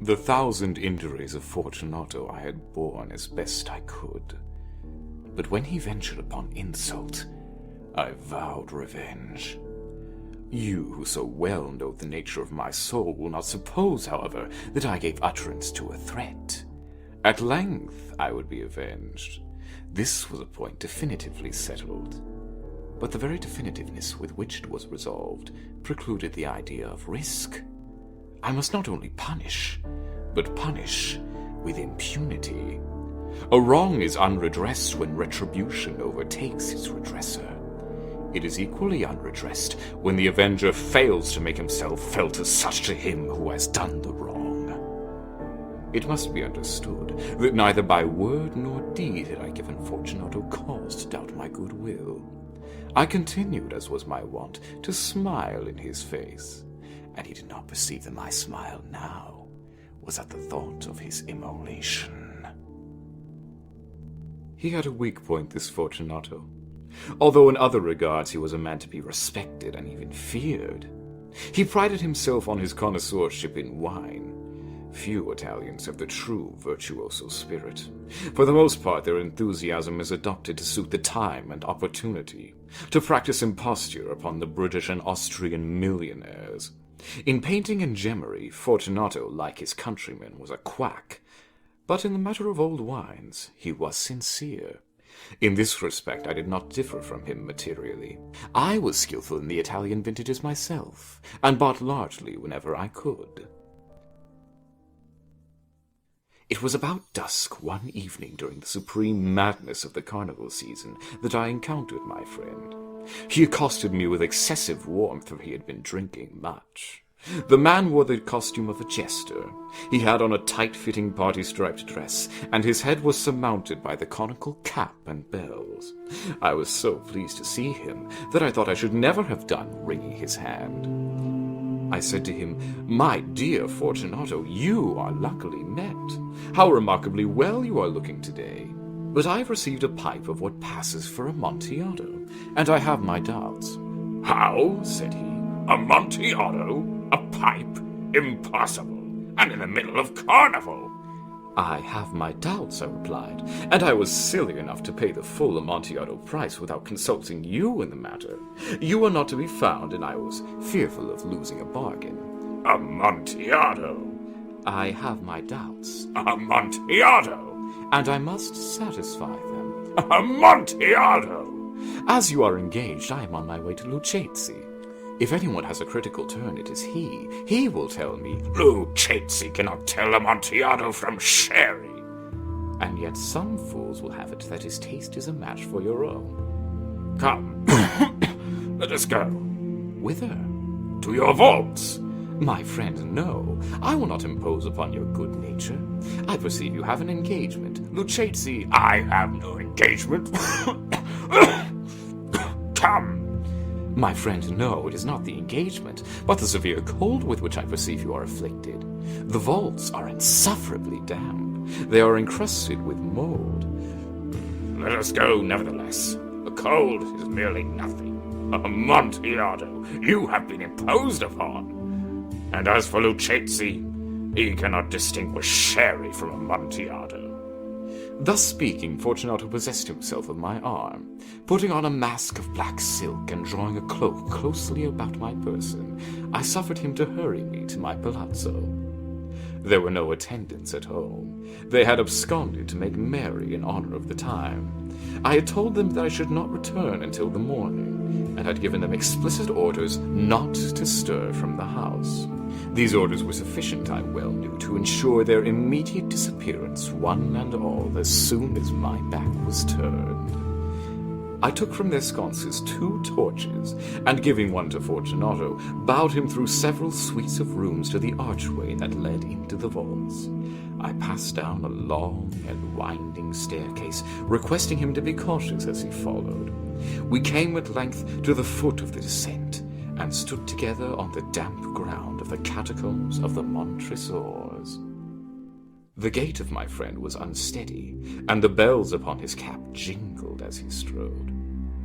The 1,000 injuries of Fortunato I had borne as best I could. But when he ventured upon insult, I vowed revenge. You, who so well know the nature of my soul, will not suppose, however, that I gave utterance to a threat. At length I would be avenged. This was a point definitively settled. But the very definitiveness with which it was resolved precluded the idea of risk. I must not only punish, but punish with impunity. A wrong is unredressed when retribution overtakes its redresser. It is equally unredressed when the avenger fails to make himself felt as such to him who has done the wrong. It must be understood that neither by word nor deed had I given Fortunato cause to doubt my goodwill. I continued, as was my wont, to smile in his face, and he did not perceive that my smile now was at the thought of his immolation. He had a weak point, this Fortunato. Although in other regards he was a man to be respected and even feared. He prided himself on his connoisseurship in wine. Few Italians have the true virtuoso spirit. For the most part, their enthusiasm is adopted to suit the time and opportunity, to practice imposture upon the British and Austrian millionaires. In painting and gemmery, Fortunato, like his countrymen, was a quack. But in the matter of old wines, he was sincere. In this respect, I did not differ from him materially. I was skillful in the Italian vintages myself, and bought largely whenever I could. It was about dusk one evening during the supreme madness of the carnival season that I encountered my friend. He accosted me with excessive warmth, for he had been drinking much. The man wore the costume of a jester. He had on a tight-fitting party-striped dress, and his head was surmounted by the conical cap and bells. I was so pleased to see him that I thought I should never have done wringing his hand. I said to him, "My dear Fortunato, you are luckily met. How remarkably well you are looking today. But I have received a pipe of what passes for Amontillado, and I have my doubts." "How?" said he. "Amontillado? A pipe? Impossible! And in the middle of carnival!" "I have my doubts," I replied, "and I was silly enough to pay the full Amontillado price without consulting you in the matter. You were not to be found, and I was fearful of losing a bargain." "Amontillado?" "I have my doubts." "Amontillado?" "And I must satisfy them." "Amontillado?" "As you are engaged, I am on my way to Lucchesi. If anyone has a critical turn, it is he. He will tell me." "Lucchesi cannot tell Amontillado from sherry." "And yet some fools will have it that his taste is a match for your own." "Come, let us go." "Whither?" "To your vaults." "My friend, no. I will not impose upon your good nature. I perceive you have an engagement. Lucchesi—" "I have no engagement." "Come." "My friend, no, it is not the engagement, but the severe cold with which I perceive you are afflicted. The vaults are insufferably damp. They are encrusted with mold." "Let us go, nevertheless. The cold is merely nothing. Amontillado, you have been imposed upon. And as for Lucchesi, he cannot distinguish sherry from Amontillado." Thus speaking, Fortunato possessed himself of my arm. Putting on a mask of black silk and drawing a cloak closely about my person, I suffered him to hurry me to my palazzo. There were no attendants at home. They had absconded to make merry in honor of the time. I had told them that I should not return until the morning, and had given them explicit orders not to stir from the house. These orders were sufficient, I well knew, to ensure their immediate disappearance, one and all, as soon as my back was turned. I took from their sconces 2 torches, and giving one to Fortunato, bowed him through several suites of rooms to the archway that led into the vaults. I passed down a long and winding staircase, requesting him to be cautious as he followed. We came at length to the foot of the descent, and stood together on the damp ground of the catacombs of the Montresors. The gait of my friend was unsteady, and the bells upon his cap jingled as he strode.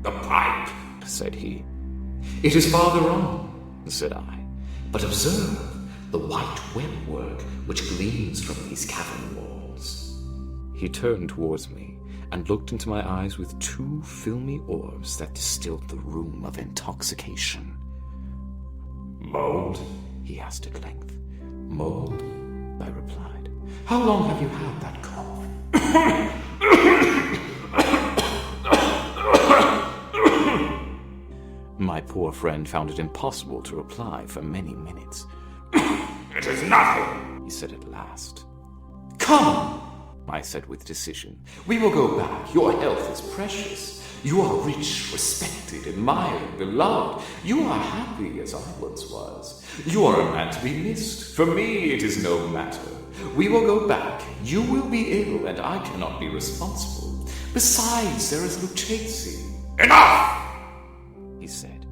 "The pipe," said he. "It is farther on," said I. "But observe, the white webwork which gleams from these cavern walls. He turned towards me and looked into my eyes with two filmy orbs that distilled the rheum of intoxication. "Mold?" he asked at length. "Mold?" I replied. "How long have you had that cough?" My poor friend found it impossible to reply for many minutes. "It is nothing," he said at last. "Come," I said with decision. "We will go back. Your health is precious. You are rich, respected, admired, beloved. You are happy as I once was. You are a man to be missed. For me, it is no matter. We will go back. You will be ill, and I cannot be responsible. Besides, there is Lucchesi." "Enough!" he said.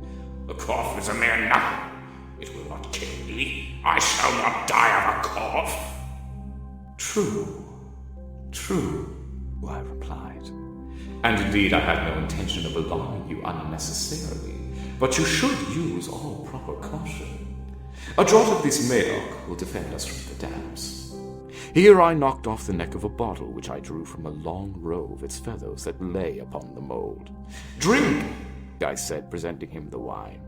"A cough is a mere nothing. It will not kill me. I shall not die of a cough." True, I replied. And indeed I had no intention of alarming you unnecessarily, but you should use all proper caution. A draught of this Medoc will defend us from the damps. Here I knocked off the neck of a bottle which I drew from a long row of its fellows that lay upon the mold. "Drink," I said, presenting him the wine.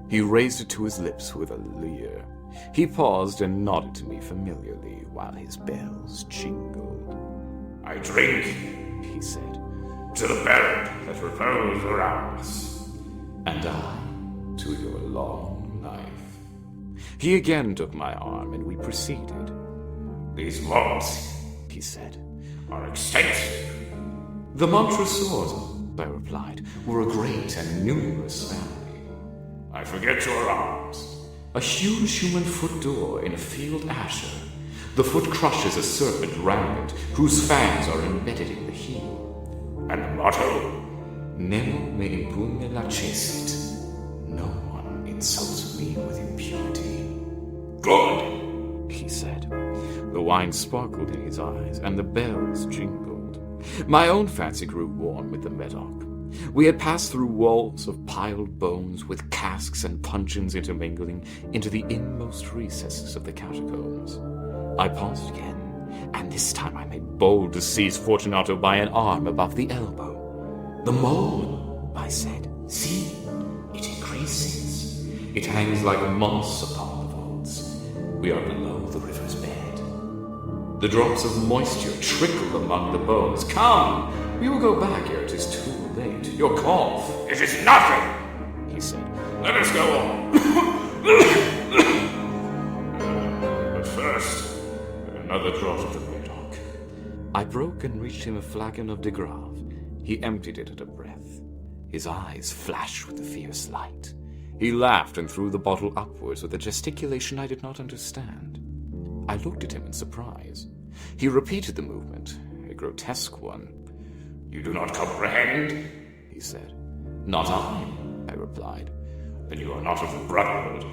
He raised it to his lips with a leer. He paused and nodded to me familiarly while his bells jingled. "I drink," he said, "to the buried that repose around us." "And I to your long life." He again took my arm, and we proceeded. "These vaults," he said, "are extensive." "The Montresors," I replied, "were a great and numerous family." "I forget your arms." "A huge human foot door in a field azure. The foot crushes a serpent rampant, whose fangs are embedded in the heel." "And the motto?" "Nemo me impune lacessit." No one insults me with impurity. "Good," he said. The wine sparkled in his eyes, and the bells jingled. My own fancy grew warm with the Medoc. We had passed through walls of piled bones with casks and puncheons intermingling into the inmost recesses of the catacombs. I paused again, and this time I made bold to seize Fortunato by an arm above the elbow. "The mold," I said. "See, it increases. It hangs like moss upon the vaults. We are below the river's bed. The drops of moisture trickle among the bones. Come, we will go back ere it is too late. Your cough." "It is nothing," he said. "Let us go on." "But first, another draught of the Medoc." I broke and reached him a flagon of de Grave. He emptied it at a breath. His eyes flashed with a fierce light. He laughed and threw the bottle upwards with a gesticulation I did not understand. I looked at him in surprise. He repeated the movement, a grotesque one. "You do not comprehend?" he said. "Not I replied. "Then you are not of the Brotherhood."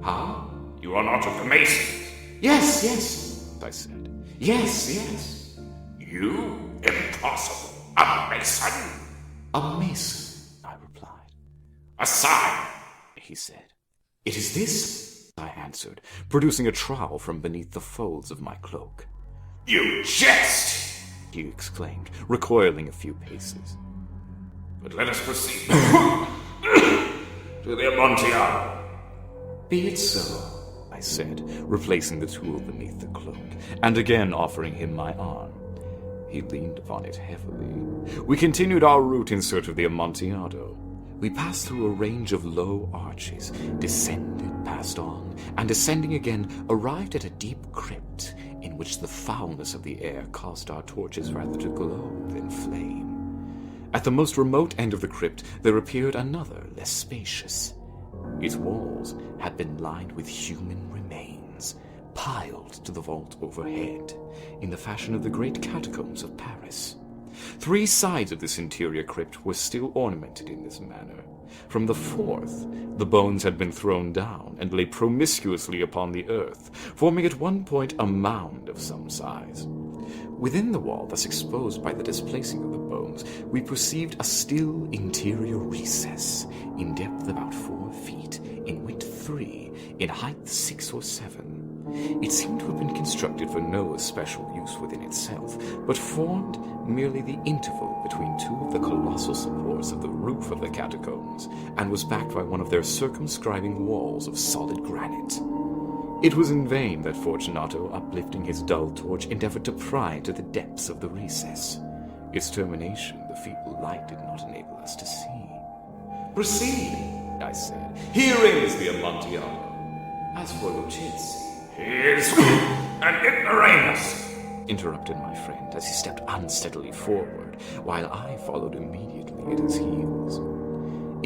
"How?" "You are not of the Masons." Yes, I said. Yes. "You? Impossible. A Mason?" "A Mason," I replied. "A sign," he said. "It is this," I answered, producing a trowel from beneath the folds of my cloak. "You jest!" he exclaimed, recoiling a few paces. "But let us proceed to the Amontillado." "Be it so," I said, replacing the tool beneath the cloak, and again offering him my arm. He leaned upon it heavily. We continued our route in search of the Amontillado. We passed through a range of low arches, descended, passed on, and ascending again, arrived at a deep crypt in which the foulness of the air caused our torches rather to glow than flame. At the most remote end of the crypt there appeared another, less spacious. Its walls had been lined with human remains, piled to the vault overhead, in the fashion of the great catacombs of Paris. 3 sides of this interior crypt were still ornamented in this manner. From the 4th, the bones had been thrown down and lay promiscuously upon the earth, forming at one point a mound of some size. Within the wall, thus exposed by the displacing of the bones, we perceived a still interior recess, in depth about 4 feet, in width 3, in height 6 or 7. It seemed to have been constructed for no special use within itself, but formed merely the interval between two of the colossal supports of the roof of the catacombs, and was backed by one of their circumscribing walls of solid granite. It was in vain that Fortunato, uplifting his dull torch, endeavored to pry into the depths of the recess. Its termination the feeble light did not enable us to see. "Proceed," I said. "Herein is the Amontillado. As for Lucchesi..." "He is an ignoramus," interrupted my friend as he stepped unsteadily forward, while I followed immediately at his heels.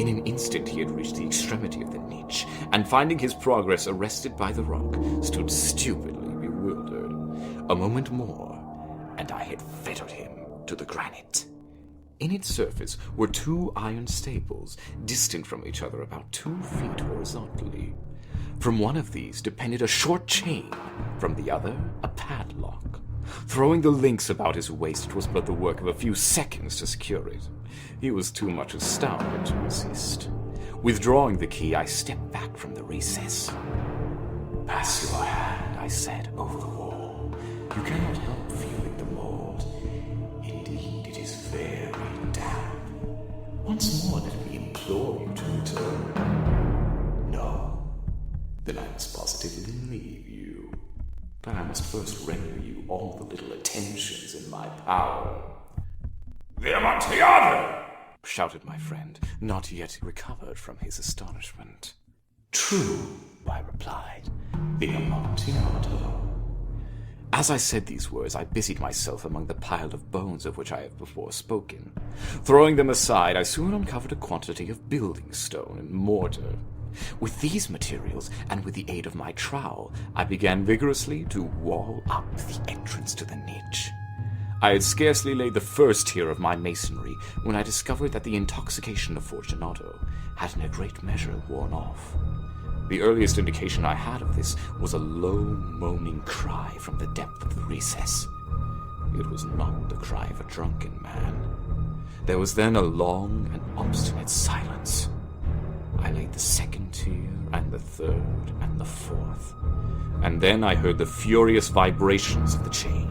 In an instant he had reached the extremity of the niche, and finding his progress arrested by the rock, stood stupidly bewildered. A moment more, and I had fettered him to the granite. In its surface were 2 iron staples, distant from each other about 2 feet horizontally. From one of these depended a short chain, from the other a padlock. Throwing the links about his waist, it was but the work of a few seconds to secure it. He was too much astounded to resist. Withdrawing the key, I stepped back from the recess. "Pass your hand," I said, "over the wall. You cannot help feeling the mold. Indeed, it is very damp. Once more, let me implore you to return." "No? Then I must positively leave you. But I must first render you all the little attentions in my power." "The Amontillado!" shouted my friend, not yet recovered from his astonishment. "True," I replied, "the Amontillado." As I said these words, I busied myself among the pile of bones of which I have before spoken. Throwing them aside, I soon uncovered a quantity of building stone and mortar. With these materials, and with the aid of my trowel, I began vigorously to wall up the entrance to the niche. I had scarcely laid the first tier of my masonry when I discovered that the intoxication of Fortunato had in a great measure worn off. The earliest indication I had of this was a low, moaning cry from the depth of the recess. It was not the cry of a drunken man. There was then a long and obstinate silence. I laid the second tier, and the third, and the fourth, and then I heard the furious vibrations of the chain.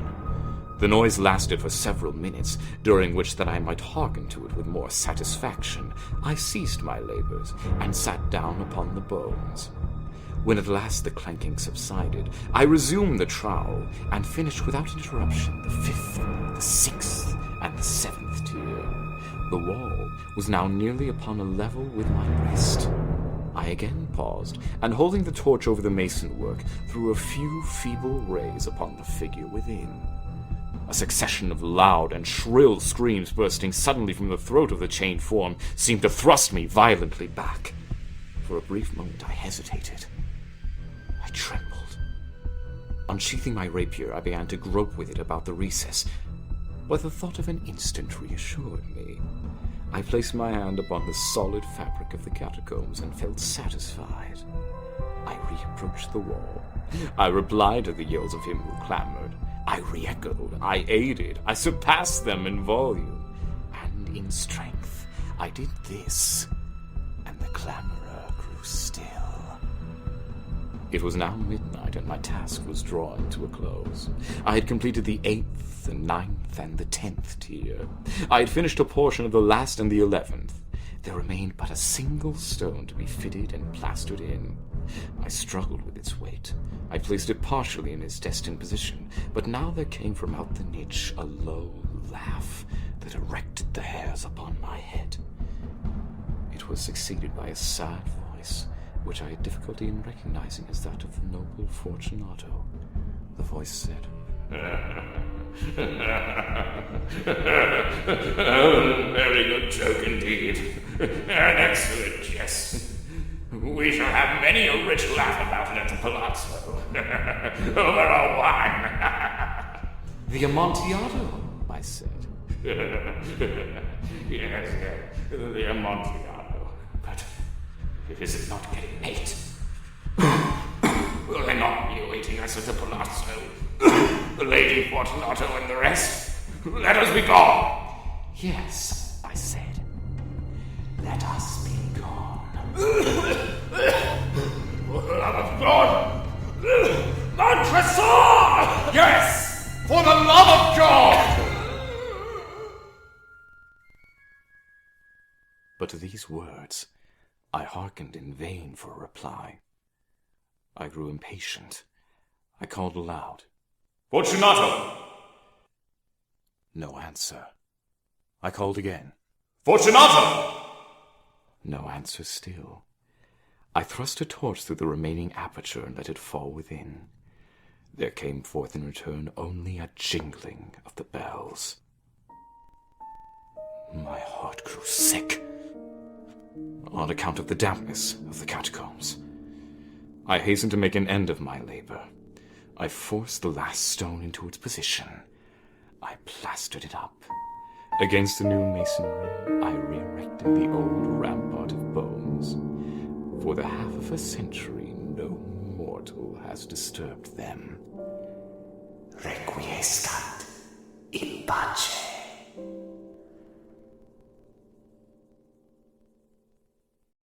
The noise lasted for several minutes, during which, that I might hearken to it with more satisfaction, I ceased my labors, and sat down upon the bones. When at last the clanking subsided, I resumed the trowel, and finished without interruption the 5th, the 6th, and the 7th tier. The wall was now nearly upon a level with my breast. I again paused, and holding the torch over the mason work, threw a few feeble rays upon the figure within. A succession of loud and shrill screams bursting suddenly from the throat of the chained form seemed to thrust me violently back. For a brief moment I hesitated. I trembled. Unsheathing my rapier, I began to grope with it about the recess, but the thought of an instant reassured me. I placed my hand upon the solid fabric of the catacombs and felt satisfied. I reapproached the wall. I replied to the yells of him who clamored. I re-echoed, I aided, I surpassed them in volume, and in strength. I did this, and the clamorer grew still. It was now midnight, and my task was drawing to a close. I had completed the 8th, the 9th, and the 10th tier. I had finished a portion of the last and the 11th. There remained but a single stone to be fitted and plastered in. I struggled with its weight. I placed it partially in its destined position, but now there came from out the niche a low laugh that erected the hairs upon my head. It was succeeded by a sad voice, which I had difficulty in recognizing as that of the noble Fortunato. The voice said, "Very good joke indeed. An excellent jest. We shall have many a rich laugh about it at the Palazzo. Over our wine." "The Amontillado," I said. Yes, the Amontillado. But is it not getting late? Will they not be awaiting us at the Palazzo? Lady Fortunato and the rest? Let us be gone. "Yes," I said. "Let us be gone." For the love of these words, I hearkened in vain for a reply. I grew impatient. I called aloud. Fortunato! No answer. I called again. Fortunato! No answer still. I thrust a torch through the remaining aperture and let it fall within. There came forth in return only a jingling of the bells. My heart grew sick, on account of the dampness of the catacombs. I hastened to make an end of my labor. I forced the last stone into its position. I plastered it up. Against the new masonry, I re-erected the old rampart of bones. For the half of a century, no mortal has disturbed them. Requiescat in pace.